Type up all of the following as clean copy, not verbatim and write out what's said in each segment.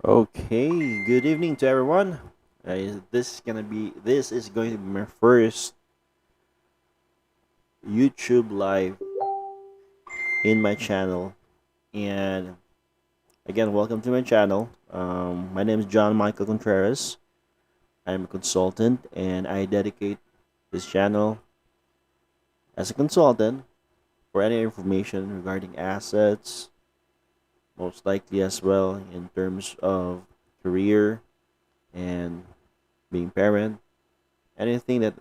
Okay, good evening to everyone. This is going to be my first YouTube live in my channel, and again, welcome to my channel. My name is John Michael Contreras. I'm a consultant, and I dedicate this channel as a consultant for any information regarding assets, most likely as well in terms of career and being parent, anything that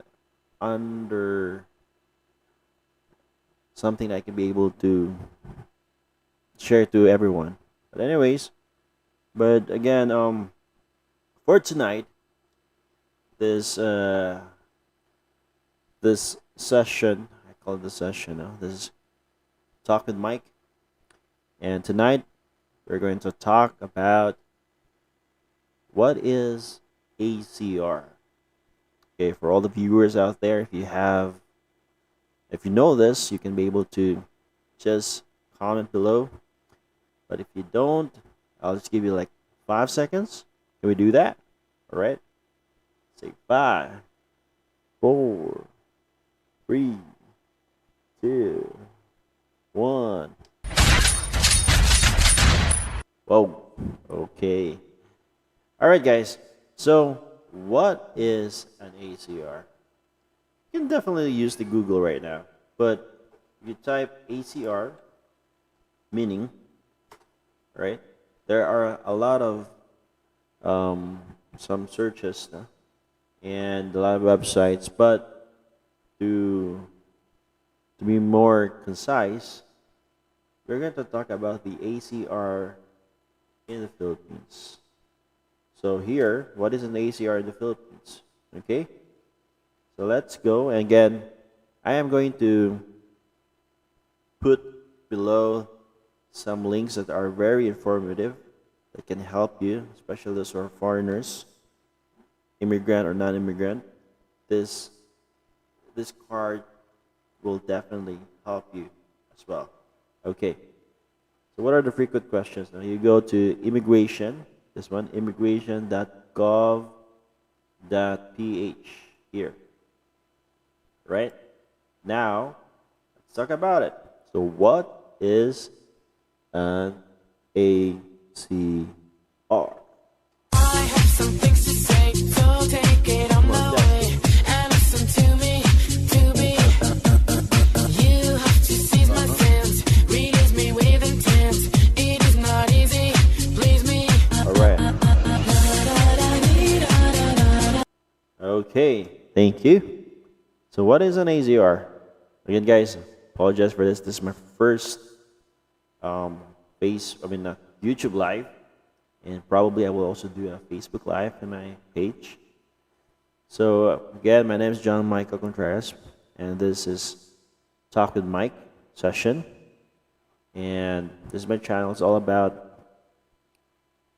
under something I can be able to share to everyone. But anyways, but again, for tonight, this this session, I call it the session. This is talk with Mike, and tonight we're going to talk about what is ACR. Okay, for all the viewers out there, if you know this, you can be able to just comment below. But if you don't, I'll just give you like 5 seconds. Can we do that? All right. Say 5, 4, 3, 2, 1. Whoa. Okay. All right, guys. So, what is an ACR? You can definitely use the Google right now, but if you type ACR, meaning, right? There are a lot of some searches and a lot of websites, but to to be more concise, we're going to talk about the ACR in the Philippines. So here, what is an ACR in the Philippines? Okay, so let's go. And again, I am going to put below some links that are very informative that can help you, especially those who are foreigners, immigrant or non-immigrant. This this card will definitely help you as well. Okay. So what are the frequent questions? Now you go to immigration. This one, immigration.gov.ph here. Right? Now, let's talk about it. So what is an ACR? I have some things to say, so take it on my way and listen to me, to me. You have to seize my sense, release me with intent. It is not easy, please me. All right. Okay, thank you. So what is an ACR? Again, guys, apologize for this. This is my first YouTube live, and probably I will also do a Facebook live in my page. So again, my name is John Michael Contreras, and this is Talk with Mike session, and this is my channel. It's all about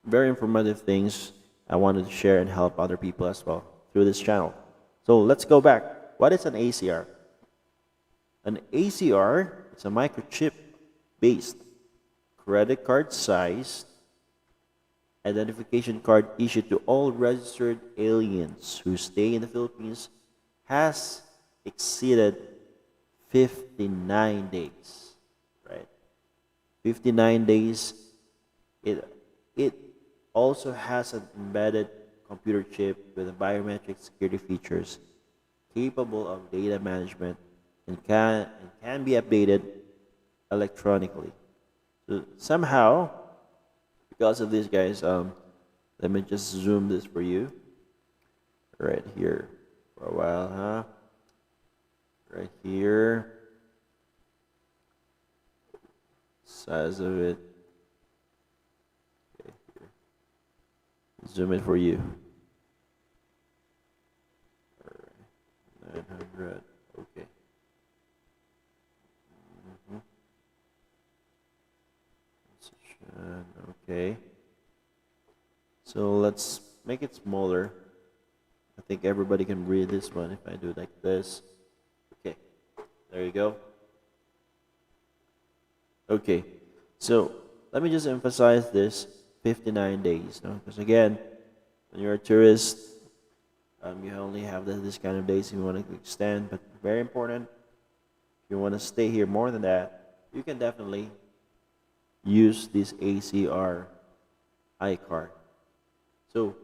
very informative things I wanted to share and help other people as well through this channel. So let's go back. What is an ACR? An ACR is a microchip based credit card sized identification card issued to all registered aliens who stay in the Philippines has exceeded 59 days. Right? 59 days. It also has an embedded computer chip with a biometric security features capable of data management and can be updated electronically. So somehow, because of this, guys, let me just zoom this for you right here for a while, huh? Right here, size of it. Okay, here. Zoom it for you. 900. Okay. Okay. So let's make it smaller. I think everybody can read this one if I do it like this. Okay. There you go. Okay. So let me just emphasize this. 59 days. No? Because again, when you're a tourist, you only have this kind of days if you want to extend. But very important, if you want to stay here more than that, you can definitely use this ACR iCard. So,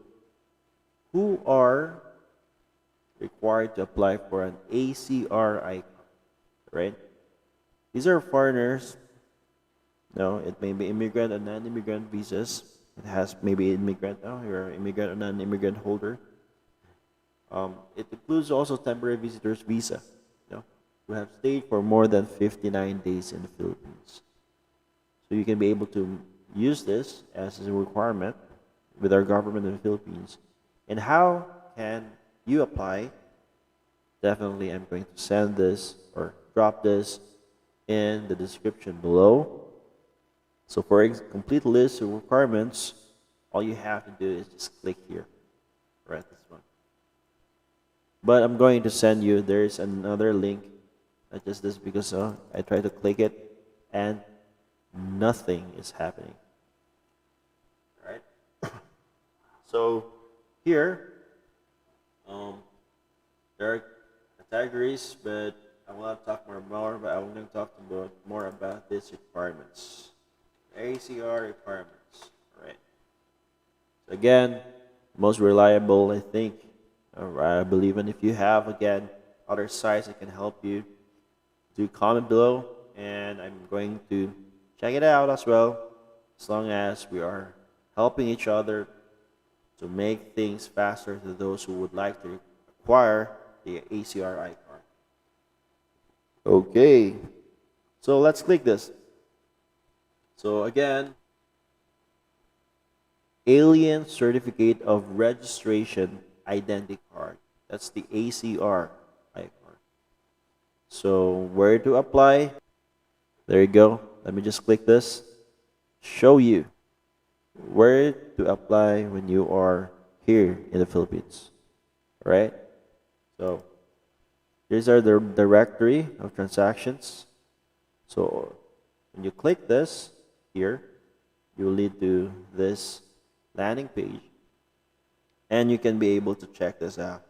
who are required to apply for an ACR iCard? Right? These are foreigners. No, it may be immigrant or non-immigrant visas. It has maybe immigrant. Oh, you're an immigrant or non-immigrant holder. It includes also temporary visitors visa. You know, who have stayed for more than 59 days in the Philippines. So you can be able to use this as a requirement with our government in the Philippines. And how can you apply? Definitely, I'm going to send this or drop this in the description below. So for a complete list of requirements, all you have to do is just click here. Right, this one. But I'm going to send you, there's another link. Not just this because I try to click it and nothing is happening. Alright? So here, there are categories, but I will not talk more but I'm going to talk more about these requirements. ACR requirements. Alright. So again, most reliable, I think. I believe, and if you have again other sites that can help you, do comment below, and I'm going to check it out as well. As long as we are helping each other to make things faster to those who would like to acquire the ACR iCard. Okay, so let's click this. So again, Alien Certificate of Registration Identity Card. That's the ACR iCard. So where to apply? There you go. Let me just click this. Show you where to apply when you are here in the Philippines. Alright? So these are the directory of transactions. So when you click this here, you will lead to this landing page. And you can be able to check this out.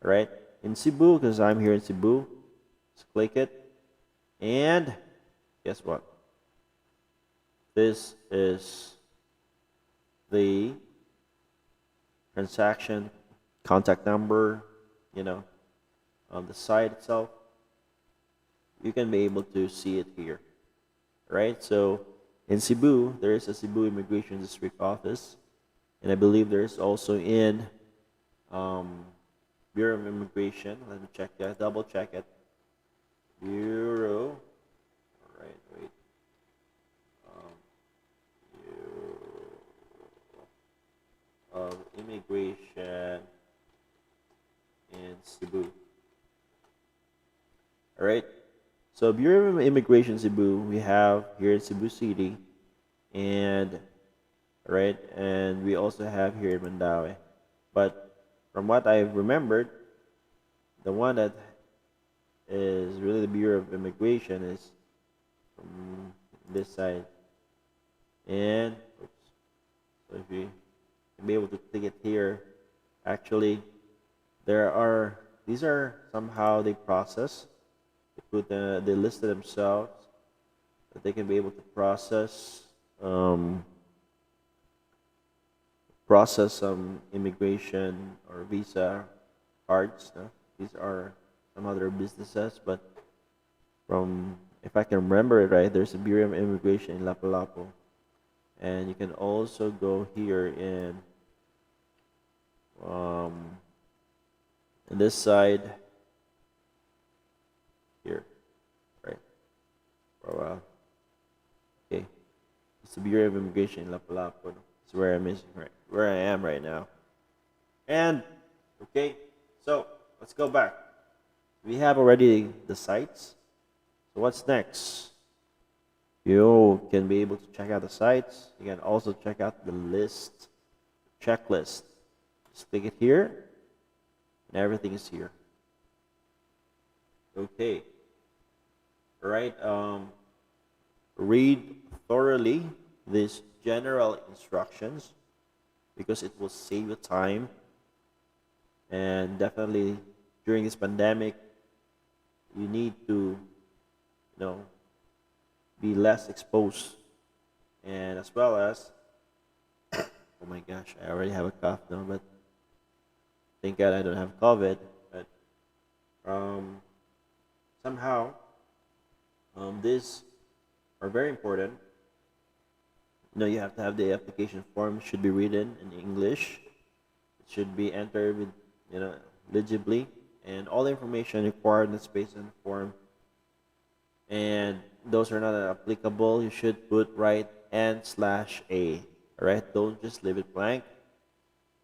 Alright? In Cebu, because I'm here in Cebu, just click it. And guess what? This is the transaction contact number, on the site itself. You can be able to see it here. Right? So in Cebu, there is a Cebu Immigration District Office. And I believe there is also in Bureau of Immigration. Let me check that, double check it. Bureau. Alright, wait. Bureau of Immigration in Cebu. Alright. So Bureau of Immigration Cebu, we have here in Cebu City. And and we also have here in Mandaue. But from what I've remembered, the one that is really the Bureau of Immigration is from this side. And so if you can be able to click it here, actually these are somehow they process. They listed themselves that they can be able to process some immigration or visa cards. No? These are some other businesses, but from, if I can remember it right, there's a Bureau of Immigration in Lapu-Lapu. And you can also go here in this side here, right? For a while. Okay, it's the Bureau of Immigration in Lapu-Lapu. It's where I am right now. And okay, so let's go back. We have already the sites. So what's next? You can be able to check out the sites. You can also check out the list, checklist. Just click it here, and everything is here. Okay. All right. Read thoroughly these general instructions because it will save you time, and definitely during this pandemic you need to, you know, be less exposed, and as well as, oh my gosh, I already have a cough now, but thank God I don't have COVID. But um, somehow these are very important. You have to have the application form should be written in English. It should be entered with, you know, legibly, and all the information required in the space and form. And those are not applicable. You should put right and/a. All right, don't just leave it blank.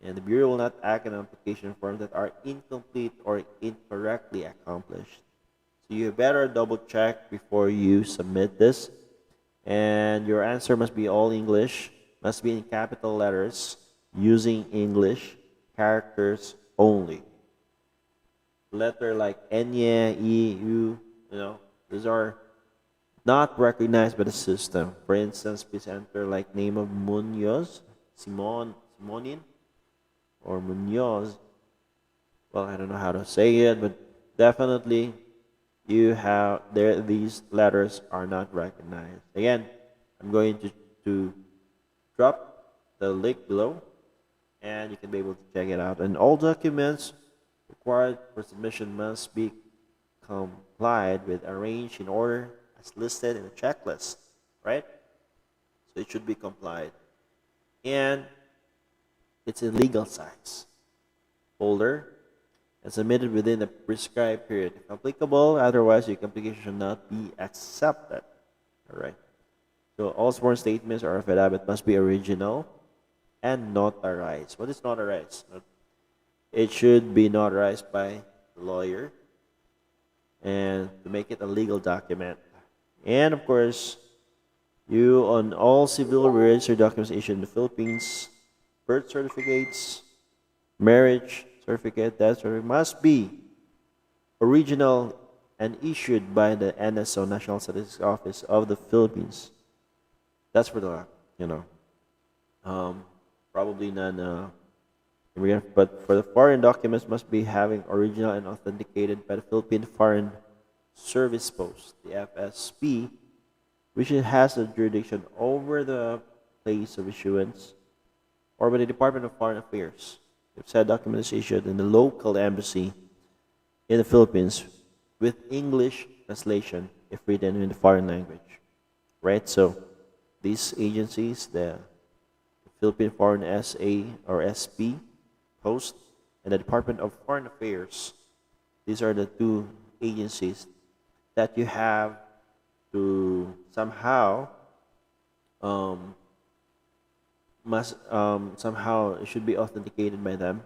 And the Bureau will not act on application forms that are incomplete or incorrectly accomplished. So you better double check before you submit this. And your answer must be all English, must be in capital letters, using English characters only. Letter like Enye, E, U, these are not recognized by the system. For instance, please enter like name of Munoz, Simonin, or Munoz. Well, I don't know how to say it, but definitely these letters are not recognized. Again, I'm going to drop the link below, and you can be able to check it out. And all documents required for submission must be complied with, arranged in order as listed in the checklist, right? So it should be complied, and it's in legal size folder and submitted within the prescribed period if applicable. Otherwise, your application should not be accepted. All right. So all sworn statements or affidavit must be original and notarized. What is notarized? It should be notarized by the lawyer, and to make it a legal document. And of course, you on all civil registered documents issued in the Philippines, birth certificates, marriage certificate, death certificate must be original and issued by the NSO, National Statistics Office of the Philippines. That's for the, probably non immigrant, but for the foreign documents must be having original and authenticated by the Philippine Foreign Service Post, the FSP, which has the jurisdiction over the place of issuance, or by the Department of Foreign Affairs if said document is issued in the local embassy in the Philippines with English translation if written in the foreign language. Right? So these agencies, the Philippine Foreign SA or SP Post and the Department of Foreign Affairs, these are the two agencies that you have to somehow somehow it should be authenticated by them.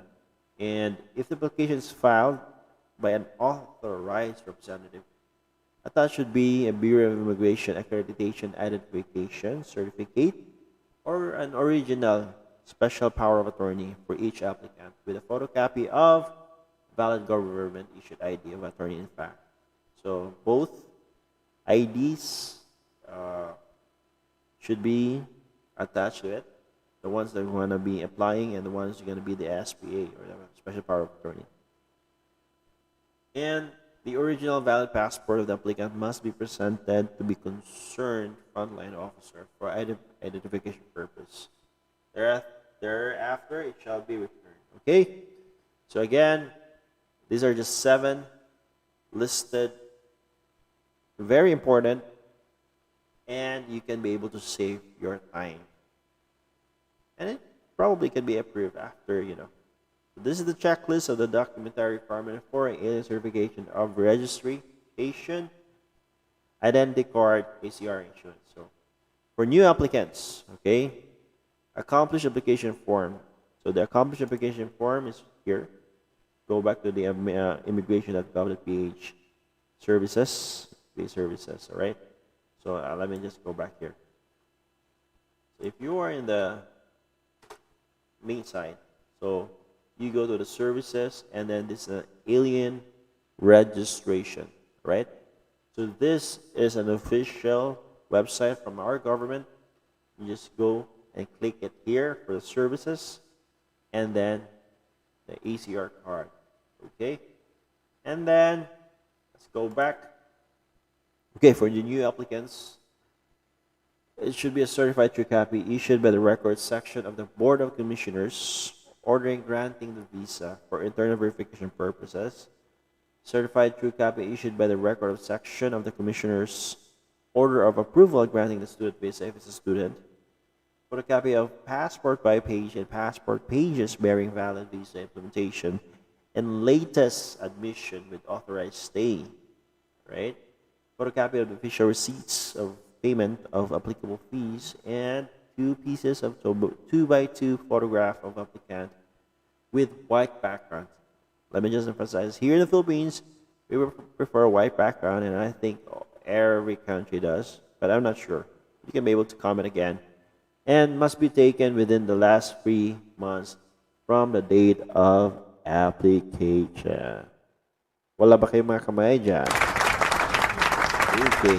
And if the application is filed by an authorized representative, attached should be a Bureau of Immigration accreditation identification certificate or an original special power of attorney for each applicant with a photocopy of valid government issued ID of attorney in fact. So both IDs should be attached to it, the ones that are going to be applying and the ones that are going to be the SPA or the special power of attorney. And the original valid passport of the applicant must be presented to be concerned frontline officer for identification purpose. Thereafter, it shall be returned. Okay? So again, these are just 7 listed, very important, and you can be able to save your time. And it probably can be approved after, So this is the checklist of the documentary requirement for alien certification of registration, identity card, ACR insurance. So for new applicants, okay, accomplished application form. So the accomplished application form is here. Go back to the immigration.gov.ph services, all right? So let me just go back here. So if you are in the main site, so you go to the services, and then this is an alien registration, right? So this is an official website from our government You just go and click it here for the services, and then the ACR card. Okay, and then let's go back. Okay, for the new applicants, it should be a certified true copy issued by the records section of the Board of Commissioners ordering granting the visa for internal verification purposes. Certified true copy issued by the record of section of the Commissioners order of approval granting the student visa if it's a student. Photocopy of passport by page and passport pages bearing valid visa implementation and latest admission with authorized stay. Right? Photocopy of the official receipts of payment of applicable fees and 2 pieces of 2x2 photograph of applicant with white background. Let me just emphasize, here in the Philippines, we prefer a white background, and I think every country does, but I'm not sure. You can be able to comment again. And must be taken within the last 3 months from the date of application. Wala ba kayong mga kamay dyan? Okay.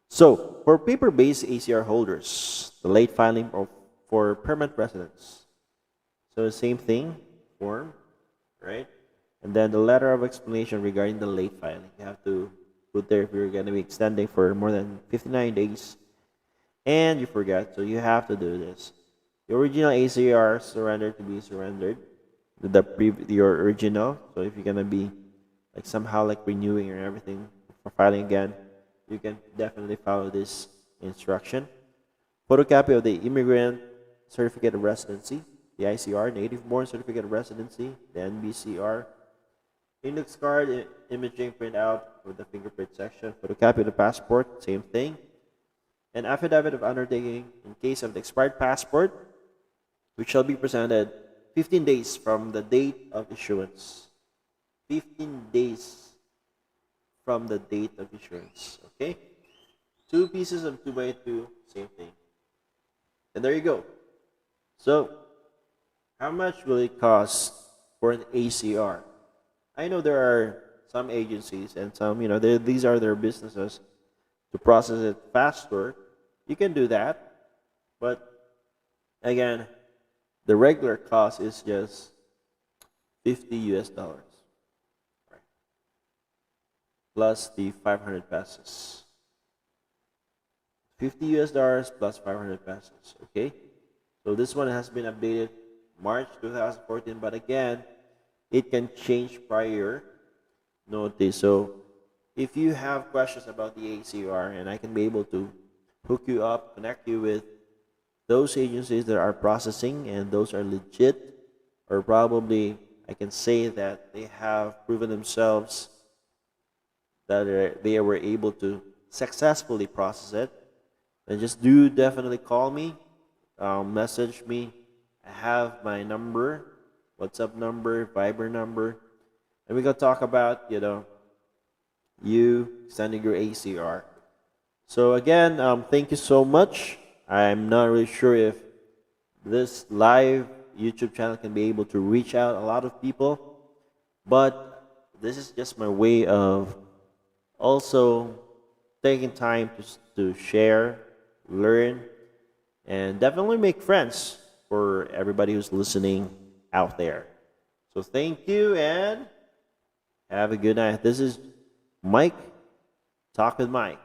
So, for paper-based ACR holders, the late filing for permanent residents. So, the same thing, form, right? And then the letter of explanation regarding the late filing. You have to put there if you're going to be extending for more than 59 days. And you forgot, so you have to do this. The original ACR surrendered to be surrendered. Your original. So if you're going to be like somehow like renewing or everything for filing again, you can definitely follow this instruction. Photocopy of the immigrant certificate of residency, the ICR, native born certificate of residency, the NBCR, index card, imaging printout with the fingerprint section, photocopy of the passport, same thing, an affidavit of undertaking in case of the expired passport, which shall be presented 15 days from the date of issuance. 15 days from the date of issuance. Okay? 2 pieces of 2x2, same thing. And there you go. So, how much will it cost for an ACR? I know there are some agencies and some, these are their businesses to process it faster. You can do that. But, again, the regular cost is just $50 US. Right. Plus the 500 pesos. $50 plus 500 pesos. Okay? So this one has been updated March 2014, but again, it can change prior notice. So if you have questions about the ACR, and I can be able to hook you up, connect you with those agencies that are processing and those are legit, or probably I can say that they have proven themselves that they were able to successfully process it, then just do definitely call me, message me. I have my number, WhatsApp number, Viber number, and we can talk about you sending your ACR. So again, thank you so much. I'm not really sure if this live YouTube channel can be able to reach out a lot of people, but this is just my way of also taking time to share, learn, and definitely make friends for everybody who's listening out there. So thank you and have a good night. This is Mike. Talk with Mike.